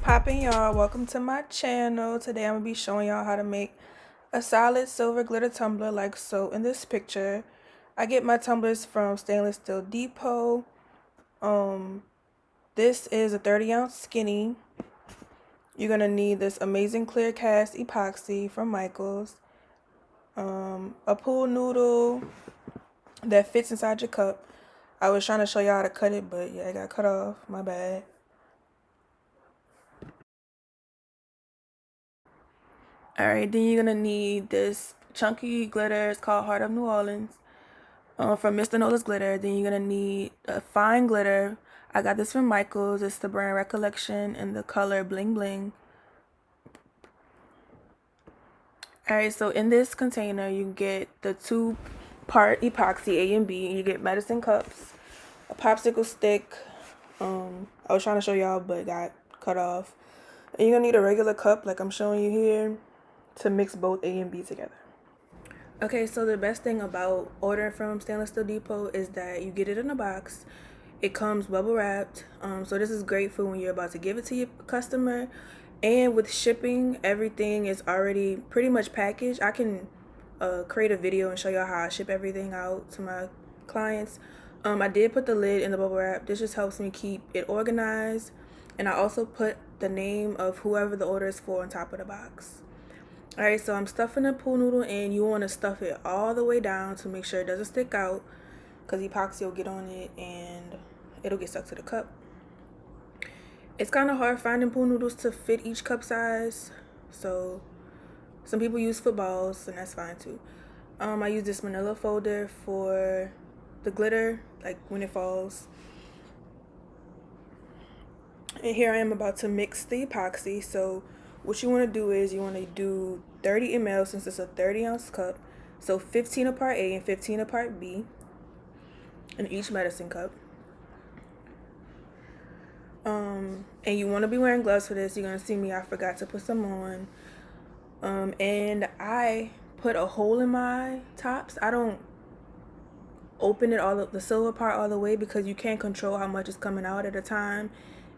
Poppin', y'all, welcome to my channel. Today I'm gonna be showing y'all how to make a solid silver glitter tumbler like so in this picture. I get my tumblers from Stainless Steel Depot. This is a 30-ounce skinny. You're gonna need this amazing clear cast epoxy from Michaels, a pool noodle that fits inside your cup. I was trying to show y'all how to cut it, but yeah, I got cut off, my bad. Alright, then you're gonna need this chunky glitter. It's called Heart of New Orleans, from Mr. Nola's Glitter. Then you're gonna need a fine glitter. I got this from Michaels. It's the brand Recollection and the color Bling Bling. Alright, so in this container you get the 2-part epoxy A and B. You get medicine cups, a popsicle stick. I was trying to show y'all but got cut off. And you're gonna need a regular cup like I'm showing you here to mix both A and B together. Okay, so the best thing about ordering from Stainless Steel Depot is that you get it in a box. It comes bubble wrapped. So this is great for when you're about to give it to your customer. And with shipping, everything is already pretty much packaged. I can create a video and show y'all how I ship everything out to my clients. I did put the lid in the bubble wrap. This just helps me keep it organized. And I also put the name of whoever the order is for on top of the box. Alright, so I'm stuffing the pool noodle in. You want to stuff it all the way down to make sure it doesn't stick out, because epoxy will get on it and it'll get stuck to the cup. It's kind of hard finding pool noodles to fit each cup size, so some people use footballs and that's fine too. I use this manila folder for the glitter, like when it falls. And here I am about to mix the epoxy. So what you want to do is you want to do 30 ml since it's a 30-ounce cup. So 15 of part A and 15 of part B in each medicine cup. And you want to be wearing gloves for this. You're going to see me, I forgot to put some on. And I put a hole in my tops. I don't open it the silver part all the way, because you can't control how much is coming out at a time.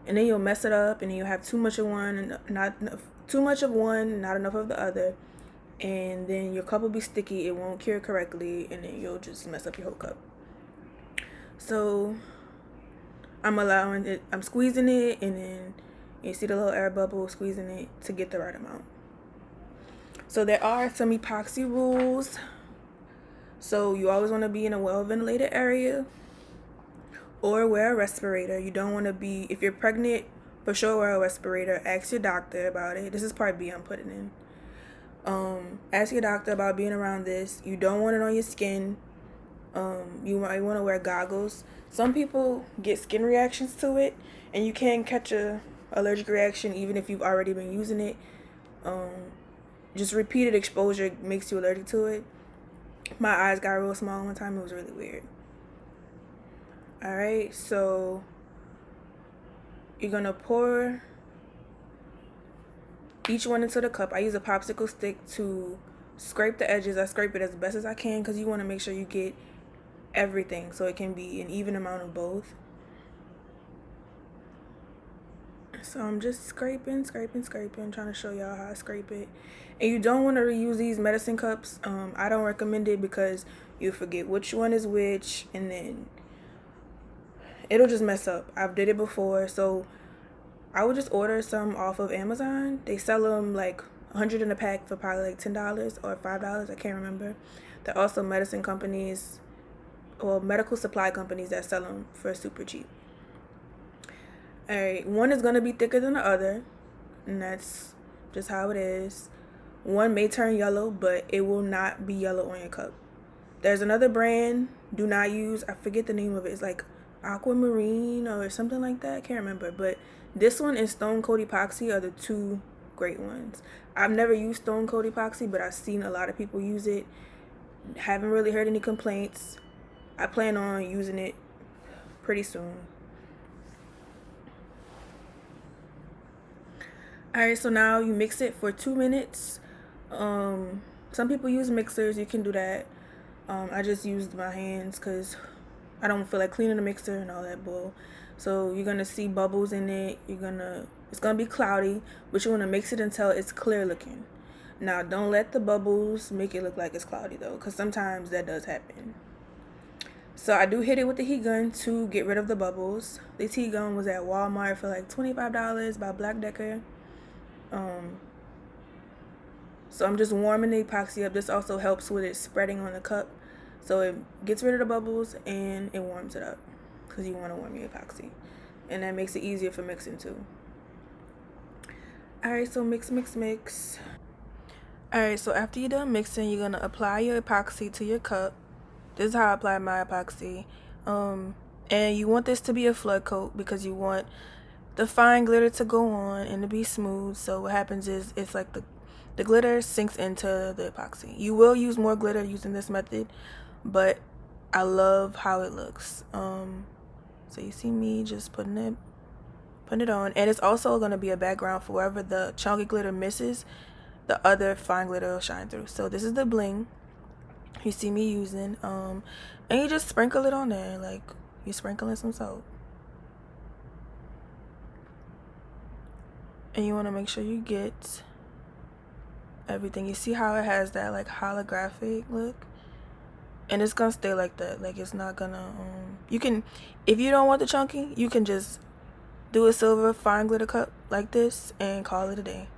And then you'll mess it up, and then you'll have too much of one and not enough, too much of one, not enough of the other, and then your cup will be sticky. It won't cure correctly, and then you'll just mess up your whole cup. So I'm squeezing it, and then you see the little air bubble, squeezing it to get the right amount. So there are some epoxy rules. So you always want to be in a well ventilated area, or wear a respirator. You don't want to be, if you're pregnant, for sure wear a respirator. Ask your doctor about it. This is part B I'm putting in. Ask your doctor about being around this. You don't want it on your skin. You might want to wear goggles. Some people get skin reactions to it, and you can catch a allergic reaction even if you've already been using it. Just repeated exposure makes you allergic to it. My eyes got real small one time. It was really weird. Alright, so you're going to pour each one into the cup. I use a popsicle stick to scrape the edges. I scrape it as best as I can, because you want to make sure you get everything so it can be an even amount of both. So I'm just scraping, trying to show y'all how I scrape it. And you don't want to reuse these medicine cups. I don't recommend it, because you forget which one is which, and then it'll just mess up. I've did it before, so I would just order some off of Amazon. They sell them like 100 in a pack for probably like $10 or $5. I can't remember. There are also medicine companies or medical supply companies that sell them for super cheap. Alright, one is going to be thicker than the other, and that's just how it is. One may turn yellow, but it will not be yellow on your cup. There's another brand, do not use, I forget the name of it. It's like Aquamarine or something like that. I can't remember, but this one and Stone Cold Epoxy are the two great ones. I've never used Stone Cold Epoxy, but I've seen a lot of people use it. Haven't really heard any complaints. I plan on using it pretty soon. Alright, so now you mix it for 2 minutes. Some people use mixers. You can do that. I just used my hands because I don't feel like cleaning the mixer and all that bull. So you're gonna see bubbles in it. It's gonna be cloudy, but you wanna mix it until it's clear looking. Now don't let the bubbles make it look like it's cloudy though, because sometimes that does happen. So I do hit it with the heat gun to get rid of the bubbles. This heat gun was at Walmart for like $25 by Black Decker. So I'm just warming the epoxy up. This also helps with it spreading on the cup. So it gets rid of the bubbles and it warms it up, because you want to warm your epoxy. And that makes it easier for mixing too. Alright, so mix, mix, mix. Alright, so after you're done mixing, you're going to apply your epoxy to your cup. This is how I apply my epoxy. And you want this to be a flood coat because you want the fine glitter to go on and to be smooth. So what happens is it's like the glitter sinks into the epoxy. You will use more glitter using this method, but I love how it looks. So you see me just putting it on, and it's also going to be a background for wherever the chunky glitter misses, the other fine glitter will shine through. So this is the bling you see me using, and you just sprinkle it on there like you're sprinkling some salt. And you want to make sure you get everything. You see how it has that like holographic look, and it's gonna stay like that. Like it's not gonna you can, if you don't want the chunky, you can just do a silver fine glitter cup like this and call it a day.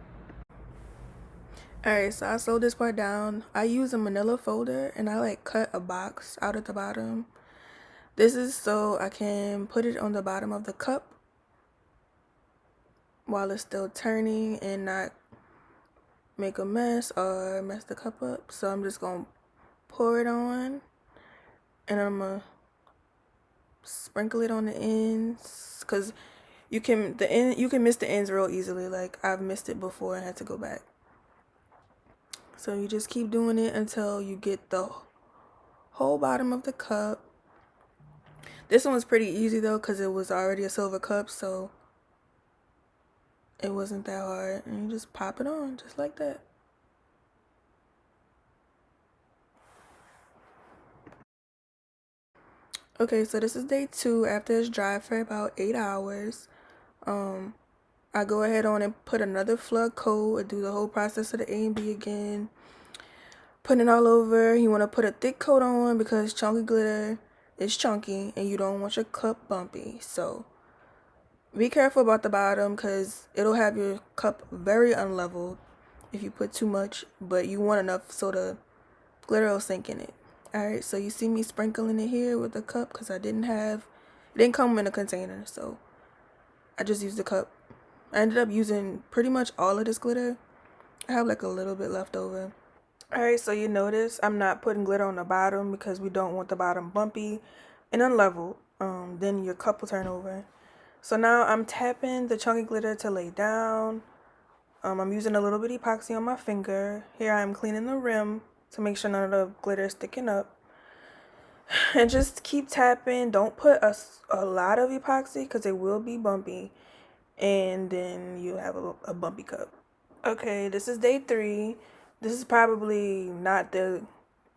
Alright, so I sewed this part down. I use a manila folder and I like cut a box out at the bottom. This is so I can put it on the bottom of the cup while it's still turning and not make a mess or mess the cup up. So I'm just gonna pour it on and I'm gonna sprinkle it on the ends, because you can miss the ends real easily. Like I've missed it before and had to go back. So you just keep doing it until you get the whole bottom of the cup. This one was pretty easy though, because it was already a silver cup, so it wasn't that hard. And you just pop it on just like that. Okay, so this is day 2 after it's dry for about 8 hours. I go ahead on and put another flood coat and do the whole process of the A and B again. Putting it all over. You want to put a thick coat on because chunky glitter is chunky and you don't want your cup bumpy. So be careful about the bottom because it'll have your cup very unleveled if you put too much, but you want enough so the glitter will sink in it. Alright, so you see me sprinkling it here with the cup because it didn't come in a container, so I just used the cup. I ended up using pretty much all of this glitter. I have like a little bit left over. Alright, so you notice I'm not putting glitter on the bottom because we don't want the bottom bumpy and unleveled. Then your cup will turn over. So now I'm tapping the chunky glitter to lay down. I'm using a little bit of epoxy on my finger. Here I am cleaning the rim to make sure none of the glitter is sticking up. And just keep tapping. Don't put a lot of epoxy because it will be bumpy. And then you have a bumpy cup. Okay, this is day 3. This is probably not the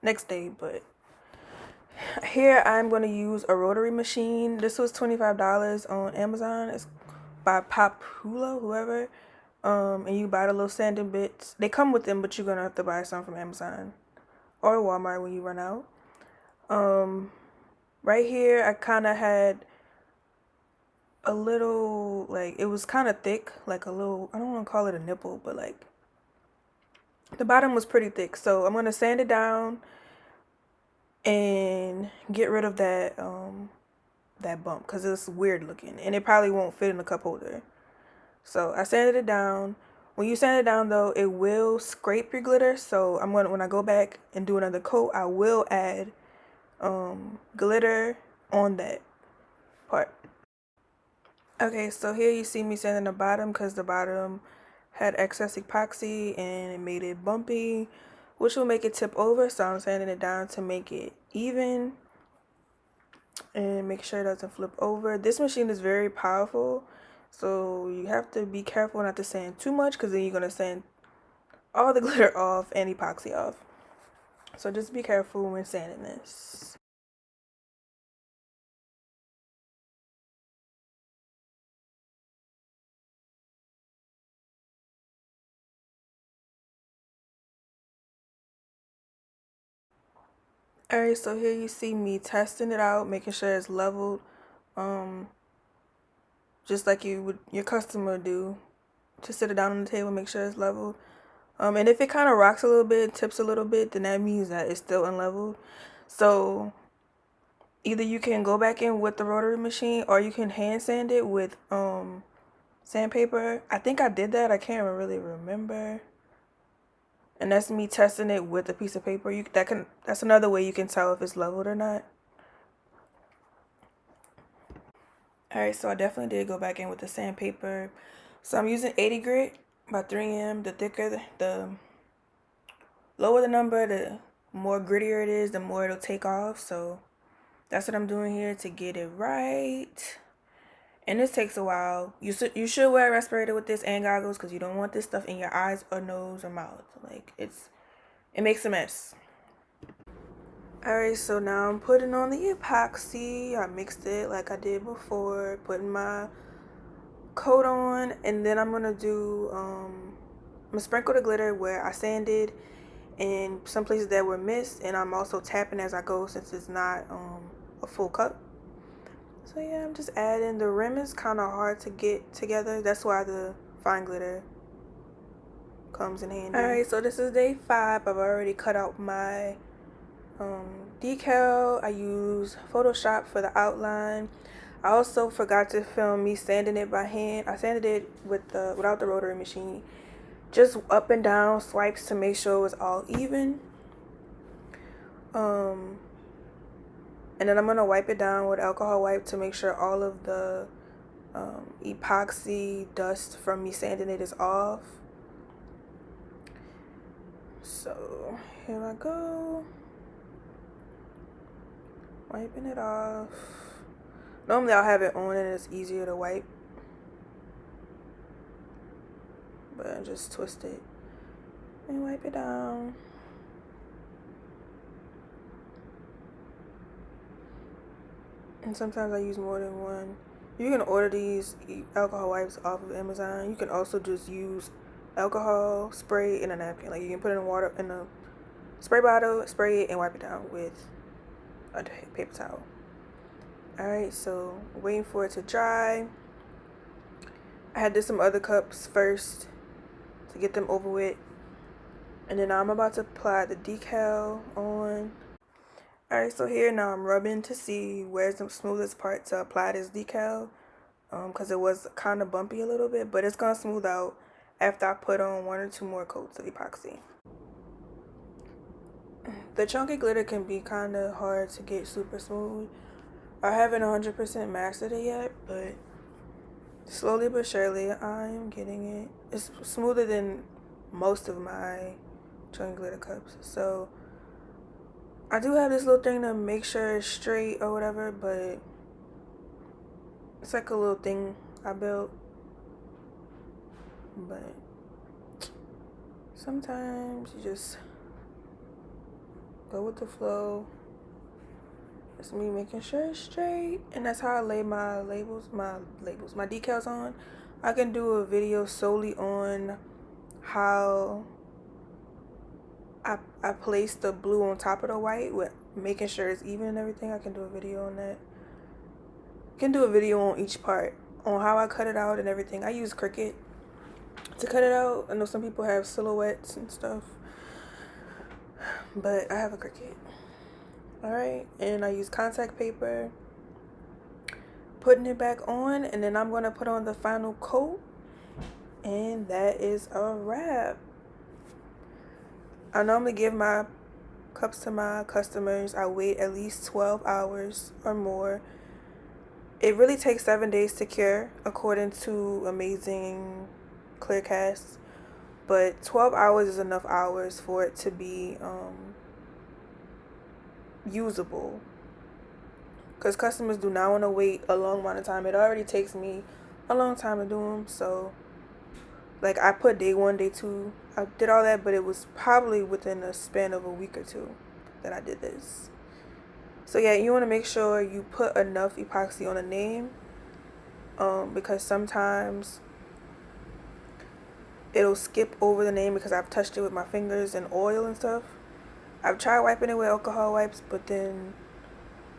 next day, but here I'm going to use a rotary machine. This was $25 on Amazon. It's by Popsicle, whoever. And you buy the little sanding bits. They come with them, but you're going to have to buy some from Amazon or Walmart when you run out. Right here, I kind of had a little, like, it was kind of thick, like a little, I don't want to call it a nipple, but like, the bottom was pretty thick. So I'm going to sand it down and get rid of that bump because it's weird looking and it probably won't fit in the cup holder. So I sanded it down. When you sand it down though, it will scrape your glitter. So when I go back and do another coat, I will add glitter on that part. Okay, so here you see me sanding the bottom because the bottom had excess epoxy and it made it bumpy, which will make it tip over. So I'm sanding it down to make it even and make sure it doesn't flip over. This machine is very powerful, so you have to be careful not to sand too much because then you're going to sand all the glitter off and epoxy off. So just be careful when sanding this. Alright, so here you see me testing it out, making sure it's leveled, um, just like you would your customer do. Just sit it down on the table, make sure it's leveled. And if it kind of rocks a little bit, tips a little bit, then that means that it's still unleveled. So either you can go back in with the rotary machine or you can hand sand it with sandpaper. I think I did that. I can't really remember. And that's me testing it with a piece of paper. That's another way you can tell if it's leveled or not. Alright, so I definitely did go back in with the sandpaper. So I'm using 80 grit by 3M. The thicker, the lower the number, the more grittier it is, the more it'll take off. So that's what I'm doing here to get it right. And this takes a while. You should wear a respirator with this and goggles because you don't want this stuff in your eyes or nose or mouth. Like it makes a mess. Alright, so now I'm putting on the epoxy. I mixed it like I did before, putting my coat on, and then I'm gonna sprinkle the glitter where I sanded and some places that were missed, and I'm also tapping as I go since it's not a full cup. So yeah, I'm just adding. The rim is kind of hard to get together. That's why the fine glitter comes in handy. Alright, so this is day 5. I've already cut out my decal. I use Photoshop for the outline. I also forgot to film me sanding it by hand. I sanded it without the rotary machine. Just up and down swipes to make sure it was all even. And then I'm gonna wipe it down with alcohol wipe to make sure all of the epoxy dust from me sanding it is off. So here I go. Wiping it off. Normally I'll have it on and it's easier to wipe. But I just twist it and wipe it down. And sometimes I use more than one. You can order these alcohol wipes off of Amazon. You can also just use alcohol, spray, in a napkin. Like you can put it in water in a spray bottle, spray it, and wipe it down with a paper towel. Alright, so waiting for it to dry. I had did some other cups first to get them over with. And then I'm about to apply the decal on. Alright, so here now I'm rubbing to see where's the smoothest part to apply this decal. Because it was kind of bumpy a little bit, but it's going to smooth out after I put on 1 or 2 more coats of epoxy. The chunky glitter can be kind of hard to get super smooth. I haven't 100% mastered it yet, but slowly but surely I am getting it. It's smoother than most of my chunky glitter cups. So I do have this little thing to make sure it's straight or whatever, but it's like a little thing I built. But sometimes you just go with the flow. It's me making sure it's straight, and that's how I lay my decals on. I can do a video solely on how I place the blue on top of the white with making sure it's even and everything. I can do a video on that. I can do a video on each part, on how I cut it out and everything. I use Cricut to cut it out. I know some people have Silhouettes and stuff, but I have a Cricut. Alright, and I use contact paper, putting it back on, and then I'm going to put on the final coat, and that is a wrap. I normally give my cups to my customers. I wait at least 12 hours or more. It really takes 7 days to cure, according to Amazing Clear Casts, but 12 hours is enough hours for it to be usable, because customers do not want to wait a long amount of time. It already takes me a long time to do them. So like I put day 1, day 2, I did all that, but it was probably within a span of a week or 2 that I did this. So yeah, you want to make sure you put enough epoxy on the name, because sometimes it'll skip over the name because I've touched it with my fingers and oil and stuff. I've tried wiping it with alcohol wipes, but then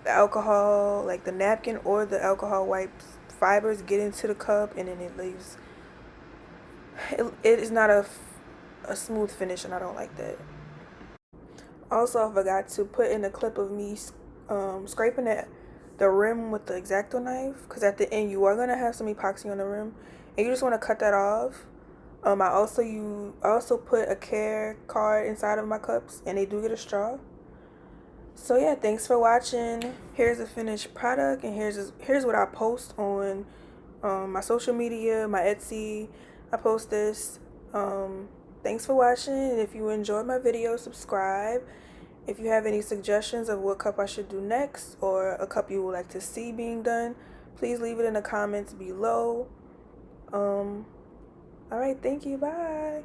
the alcohol, like the napkin or the alcohol wipes fibers get into the cup, and then it leaves. It is not a smooth finish, and I don't like that. Also, I forgot to put in a clip of me scraping the rim with the X-Acto knife, because at the end you are gonna have some epoxy on the rim, and you just want to cut that off. I also put a care card inside of my cups, and they do get a straw. So yeah, thanks for watching. Here's the finished product, and here's what I post on my social media, my Etsy. I post this. Thanks for watching, and if you enjoyed my video, subscribe. If you have any suggestions of what cup I should do next, or a cup you would like to see being done, please leave it in the comments below. All right, thank you. Bye.